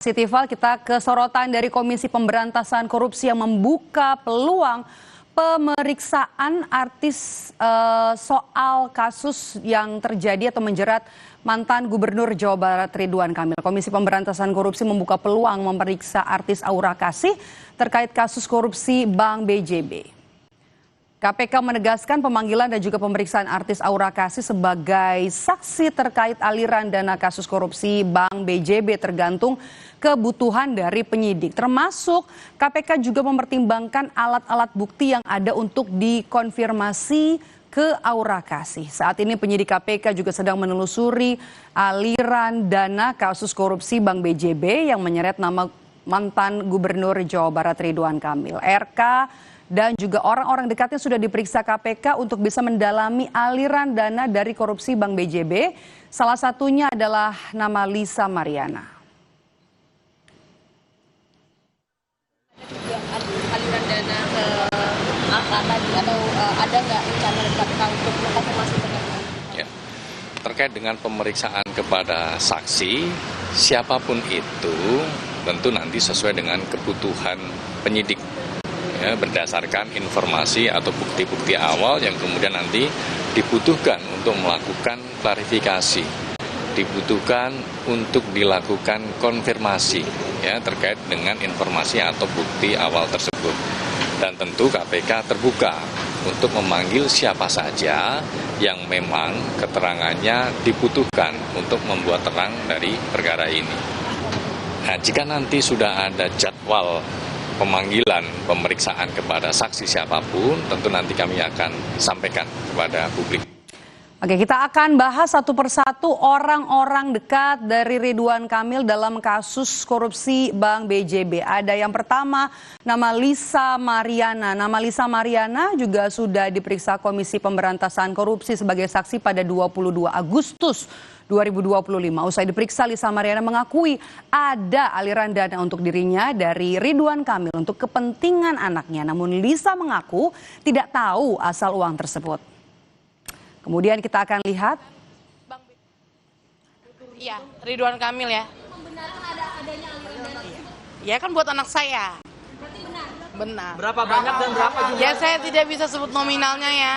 Sitival, kita ke sorotan dari Komisi Pemberantasan Korupsi yang membuka peluang pemeriksaan artis soal kasus yang terjadi atau menjerat mantan Gubernur Jawa Barat Ridwan Kamil. Komisi Pemberantasan Korupsi membuka peluang memeriksa artis Aura Kasih terkait kasus korupsi Bank BJB. KPK menegaskan pemanggilan dan juga pemeriksaan artis Aura Kasih sebagai saksi terkait aliran dana kasus korupsi Bank BJB tergantung kebutuhan dari penyidik. Termasuk KPK juga mempertimbangkan alat-alat bukti yang ada untuk dikonfirmasi ke Aura Kasih. Saat ini penyidik KPK juga sedang menelusuri aliran dana kasus korupsi Bank BJB yang menyeret nama mantan Gubernur Jawa Barat Ridwan Kamil. RK dan juga orang-orang dekatnya sudah diperiksa KPK untuk bisa mendalami aliran dana dari korupsi Bank BJB. Salah satunya adalah nama Lisa Mariana. Juga aliran dana ke apa tadi atau ada nggak rencana dari KPK untuk mengkonfirmasi terkait? Ya, terkait dengan pemeriksaan kepada saksi, siapapun itu tentu nanti sesuai dengan kebutuhan penyidik. Ya, berdasarkan informasi atau bukti-bukti awal yang kemudian nanti dibutuhkan untuk melakukan klarifikasi, dibutuhkan untuk dilakukan konfirmasi ya terkait dengan informasi atau bukti awal tersebut. Dan tentu KPK terbuka untuk memanggil siapa saja yang memang keterangannya dibutuhkan untuk membuat terang dari perkara ini. Nah, jika nanti sudah ada jadwal pemanggilan pemeriksaan kepada saksi siapapun, tentu nanti kami akan sampaikan kepada publik. Oke, kita akan bahas satu persatu orang-orang dekat dari Ridwan Kamil dalam kasus korupsi Bank BJB. Ada yang pertama, nama Lisa Mariana. Nama Lisa Mariana juga sudah diperiksa Komisi Pemberantasan Korupsi sebagai saksi pada 22 Agustus 2025. Usai diperiksa, Lisa Mariana mengakui ada aliran dana untuk dirinya dari Ridwan Kamil untuk kepentingan anaknya. Namun Lisa mengaku tidak tahu asal uang tersebut. Kemudian kita akan lihat. Iya, Ridwan Kamil ya. Membenarkan adanya aliran dana itu? Ya kan buat anak saya. Berarti benar? Benar. Berapa banyak dan berapa jumlah? Ya saya tidak bisa sebut nominalnya ya.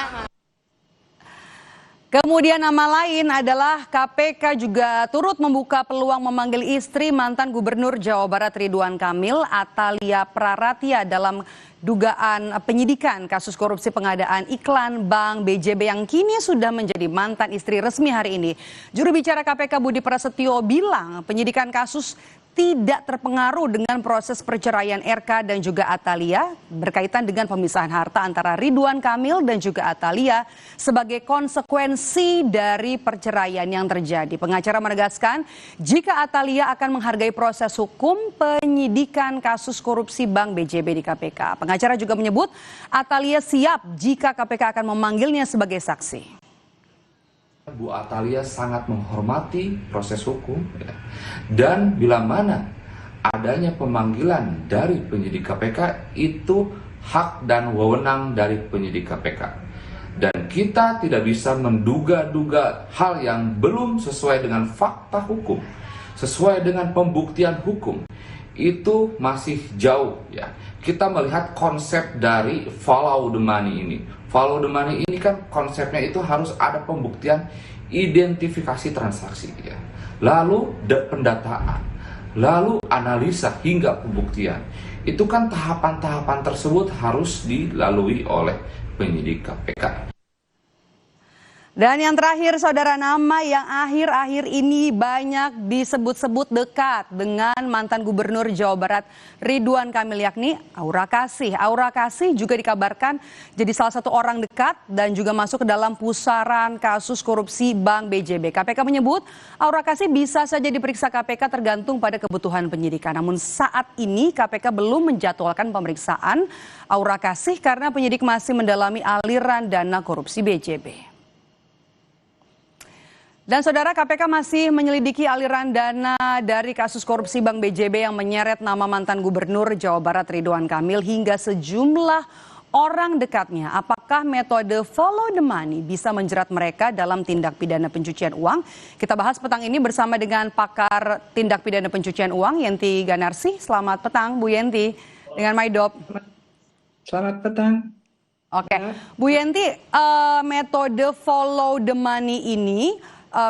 Kemudian nama lain adalah KPK juga turut membuka peluang memanggil istri mantan Gubernur Jawa Barat Ridwan Kamil, Atalia Praratia, dalam dugaan penyidikan kasus korupsi pengadaan iklan Bank BJB yang kini sudah menjadi mantan istri resmi hari ini. Juru bicara KPK Budi Prasetyo bilang penyidikan kasus tidak terpengaruh dengan proses perceraian RK dan juga Atalia berkaitan dengan pemisahan harta antara Ridwan Kamil dan juga Atalia sebagai konsekuensi dari perceraian yang terjadi. Pengacara menegaskan jika Atalia akan menghargai proses hukum penyidikan kasus korupsi Bank BJB di KPK. Pengacara juga menyebut Atalia siap jika KPK akan memanggilnya sebagai saksi. Bu Atalia sangat menghormati proses hukum dan bila mana adanya pemanggilan dari penyidik KPK itu hak dan wewenang dari penyidik KPK dan kita tidak bisa menduga-duga hal yang belum sesuai dengan fakta hukum, sesuai dengan pembuktian hukum, itu masih jauh ya. Kita melihat konsep dari follow the money ini. Follow the money ini kan konsepnya itu harus ada pembuktian identifikasi transaksi ya. Lalu pendataan, lalu analisa hingga pembuktian. Itu kan tahapan-tahapan tersebut harus dilalui oleh penyidik KPK. Dan yang terakhir, saudara, nama yang akhir-akhir ini banyak disebut-sebut dekat dengan mantan Gubernur Jawa Barat Ridwan Kamil, yakni Aura Kasih. Aura Kasih juga dikabarkan jadi salah satu orang dekat dan juga masuk ke dalam pusaran kasus korupsi Bank BJB. KPK menyebut Aura Kasih bisa saja diperiksa KPK tergantung pada kebutuhan penyidikan. Namun saat ini KPK belum menjadwalkan pemeriksaan Aura Kasih karena penyidik masih mendalami aliran dana korupsi BJB. Dan saudara, KPK masih menyelidiki aliran dana dari kasus korupsi Bank BJB yang menyeret nama mantan Gubernur Jawa Barat Ridwan Kamil hingga sejumlah orang dekatnya. Apakah metode follow the money bisa menjerat mereka dalam tindak pidana pencucian uang? Kita bahas petang ini bersama dengan pakar tindak pidana pencucian uang, Yenti Ganarsi. Selamat petang, Bu Yenti, dengan Maidop. Selamat petang. Oke, Bu Yenti, metode follow the money ini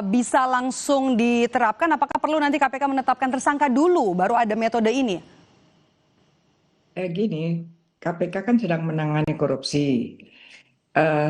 bisa langsung diterapkan? Apakah perlu nanti KPK menetapkan tersangka dulu, baru ada metode ini? Gini, KPK kan sedang menangani korupsi.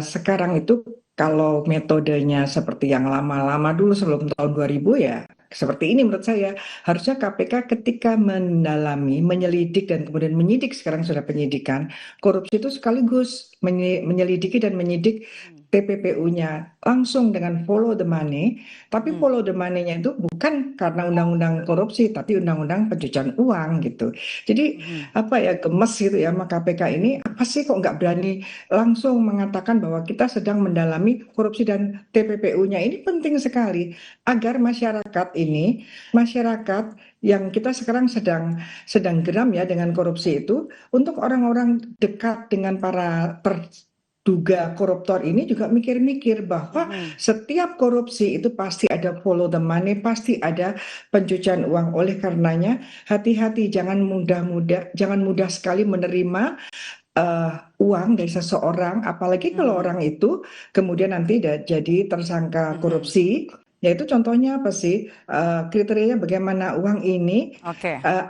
Sekarang itu kalau metodenya seperti yang lama-lama dulu sebelum tahun 2000 ya, seperti ini menurut saya. Harusnya KPK ketika mendalami, menyelidik dan kemudian menyidik, sekarang sudah penyidikan, korupsi itu sekaligus menyelidiki dan menyidik TPPU-nya langsung dengan follow the money, tapi follow the money-nya itu bukan karena undang-undang korupsi, tapi undang-undang pencucian uang gitu. Jadi apa ya, gemes gitu ya sama KPK ini, apa sih kok nggak berani langsung mengatakan bahwa kita sedang mendalami korupsi dan TPPU-nya. Ini penting sekali agar masyarakat yang kita sekarang sedang geram ya dengan korupsi itu, untuk orang-orang dekat dengan para terduga koruptor ini juga mikir-mikir bahwa setiap korupsi itu pasti ada follow the money, pasti ada pencucian uang. Oleh karenanya hati-hati, jangan mudah sekali menerima uang dari seseorang, apalagi kalau orang itu kemudian nanti jadi tersangka korupsi. Yaitu contohnya apa sih, kriterianya bagaimana uang ini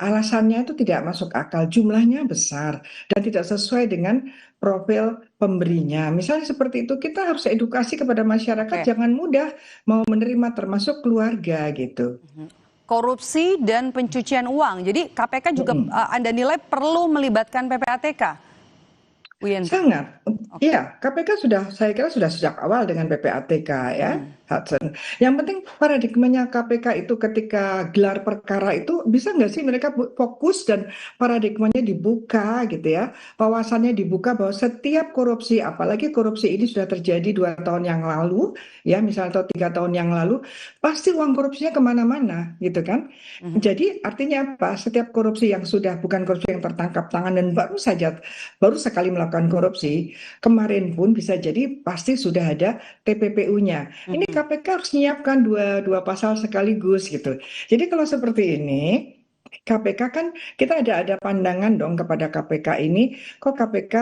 alasannya itu tidak masuk akal, jumlahnya besar dan tidak sesuai dengan profil pemberinya. Misalnya seperti itu, kita harus edukasi kepada masyarakat, jangan mudah mau menerima, termasuk keluarga gitu. Korupsi dan pencucian uang, jadi KPK juga Anda nilai perlu melibatkan PPATK? Sangat, iya. KPK saya kira sudah sejak awal dengan PPATK ya, Hudson. Yang penting paradigmanya KPK itu ketika gelar perkara itu bisa nggak sih mereka fokus dan paradigmanya dibuka gitu ya, wawasannya dibuka bahwa setiap korupsi, apalagi korupsi ini sudah terjadi 2 tahun yang lalu ya, misalnya atau 3 tahun yang lalu, pasti uang korupsinya kemana-mana gitu kan. Jadi artinya apa? Setiap korupsi yang sudah bukan korupsi yang tertangkap tangan dan baru sekali melakukan korupsi, kemarin pun bisa jadi pasti sudah ada TPPU-nya. Ini KPK harus menyiapkan dua pasal sekaligus gitu. Jadi kalau seperti ini, KPK kan kita ada pandangan dong kepada KPK ini, kok KPK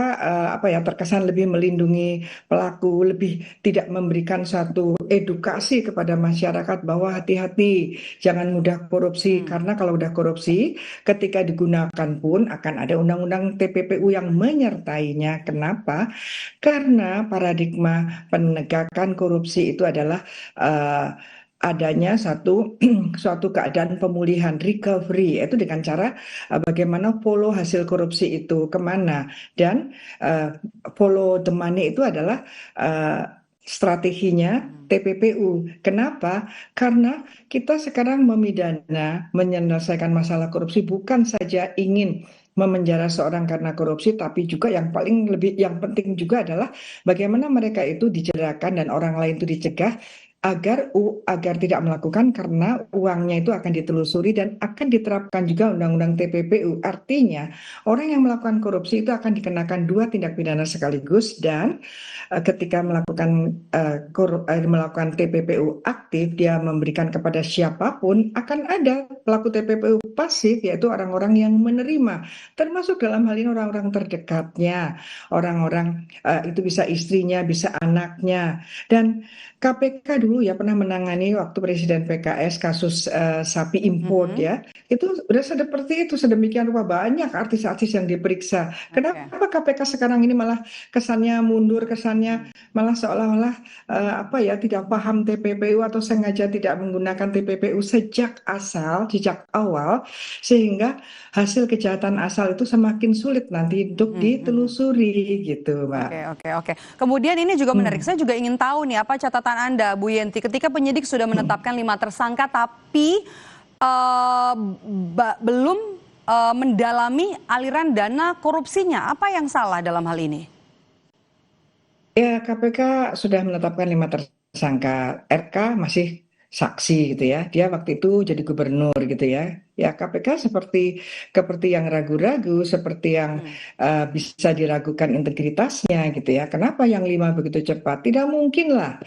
terkesan lebih melindungi pelaku, lebih tidak memberikan satu edukasi kepada masyarakat bahwa hati-hati, jangan mudah korupsi, karena kalau udah korupsi ketika digunakan pun akan ada undang-undang TPPU yang menyertainya. Kenapa? Karena paradigma penegakan korupsi itu adalah adanya suatu keadaan pemulihan, recovery, yaitu dengan cara bagaimana follow hasil korupsi itu kemana, dan follow the money itu adalah strateginya TPPU. Kenapa? Karena kita sekarang memidana, menyelesaikan masalah korupsi bukan saja ingin memenjara seorang karena korupsi, tapi juga yang penting juga adalah bagaimana mereka itu dijeratkan dan orang lain itu dicegah agar tidak melakukan, karena uangnya itu akan ditelusuri dan akan diterapkan juga undang-undang TPPU. Artinya orang yang melakukan korupsi itu akan dikenakan 2 tindak pidana sekaligus, dan ketika melakukan TPPU aktif, dia memberikan kepada siapapun, akan ada pelaku TPPU pasif, yaitu orang-orang yang menerima, termasuk dalam hal ini orang-orang terdekatnya, orang-orang itu bisa istrinya, bisa anaknya. Dan KPK dulu ya pernah menangani waktu Presiden PKS kasus sapi import ya, itu udah seperti itu, sedemikian rupa banyak artis-artis yang diperiksa. Kenapa KPK sekarang ini malah kesannya mundur, kesannya malah seolah-olah tidak paham TPPU atau sengaja tidak menggunakan TPPU sejak awal, sehingga hasil kejahatan asal itu semakin sulit nanti untuk ditelusuri gitu, Mbak. Oke. Kemudian ini juga menarik, saya juga ingin tahu nih apa catatan Anda, Bu Yenti, ketika penyidik sudah menetapkan 5 tersangka tapi belum mendalami aliran dana korupsinya, apa yang salah dalam hal ini? Ya, KPK sudah menetapkan 5 tersangka, RK masih saksi gitu ya. Dia waktu itu jadi gubernur gitu ya. Ya KPK seperti yang ragu-ragu, seperti yang bisa diragukan integritasnya gitu ya. Kenapa yang 5 begitu cepat? Tidak mungkin lah.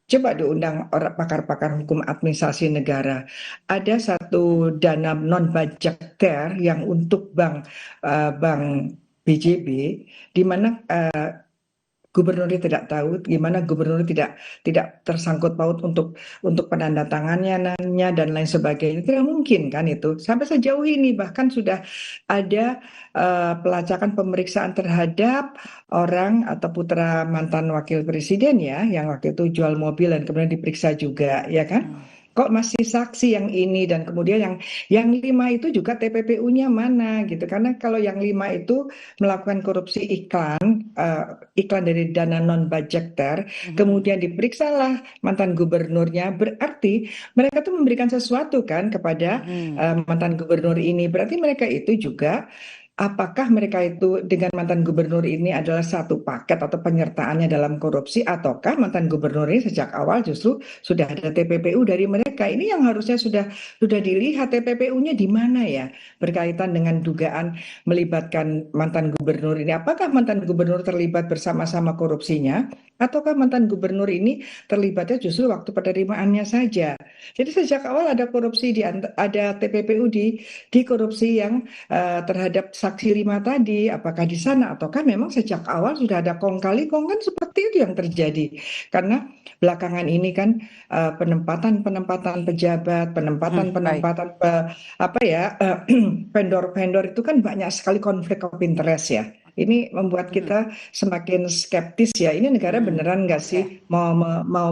Coba diundang orang pakar-pakar hukum administrasi negara. Ada satu dana non budgeter yang untuk bank BJB, di mana gubernurnya tidak tahu, gimana gubernur tidak tersangkut paut untuk penandatangannya dan lain sebagainya. Tidak mungkin kan itu. Sampai sejauh ini bahkan sudah ada pelacakan pemeriksaan terhadap orang atau putra mantan wakil presiden ya, yang waktu itu jual mobil dan kemudian diperiksa juga, ya kan? Kok masih saksi yang ini dan kemudian yang 5 itu juga TPPU-nya mana gitu? Karena kalau yang 5 itu melakukan korupsi iklan dari dana non budgeter, kemudian diperiksalah mantan gubernurnya, berarti mereka tuh memberikan sesuatu kan kepada mantan gubernur ini. Berarti mereka itu juga, apakah mereka itu dengan mantan gubernur ini adalah satu paket atau penyertaannya dalam korupsi, ataukah mantan gubernur ini sejak awal justru sudah ada TPPU dari mereka? Ini yang harusnya sudah dilihat TPPU-nya di mana ya, berkaitan dengan dugaan melibatkan mantan gubernur ini. Apakah mantan gubernur terlibat bersama-sama korupsinya, ataukah mantan gubernur ini terlibatnya justru waktu penerimaannya saja? Jadi sejak awal ada korupsi, ada TPPU di korupsi yang terhadap saksi 5 tadi, apakah di sana ataukah memang sejak awal sudah ada kong kali kong, kan seperti itu yang terjadi. Karena belakangan ini kan penempatan pejabat, penempatan vendor itu kan banyak sekali konflik of interest ya. Ini membuat kita semakin skeptis ya. Ini negara beneran nggak sih mau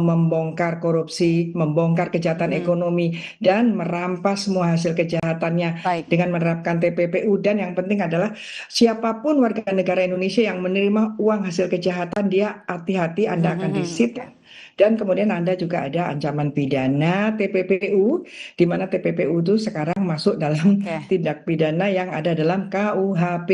membongkar korupsi, membongkar kejahatan ekonomi, dan merampas semua hasil kejahatannya dengan menerapkan TPPU. Dan yang penting adalah siapapun warga negara Indonesia yang menerima uang hasil kejahatan, dia hati-hati, Anda akan disita. Dan kemudian Anda juga ada ancaman pidana TPPU, di mana TPPU itu sekarang masuk dalam tindak pidana yang ada dalam KUHP.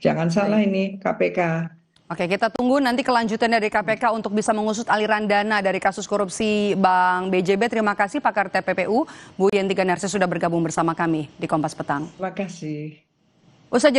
Jangan salah ini KPK. Oke, kita tunggu nanti kelanjutan dari KPK untuk bisa mengusut aliran dana dari kasus korupsi Bank BJB. Terima kasih pakar TPPU, Bu Yenti Ganarsi sudah bergabung bersama kami di Kompas Petang. Terima kasih. Usai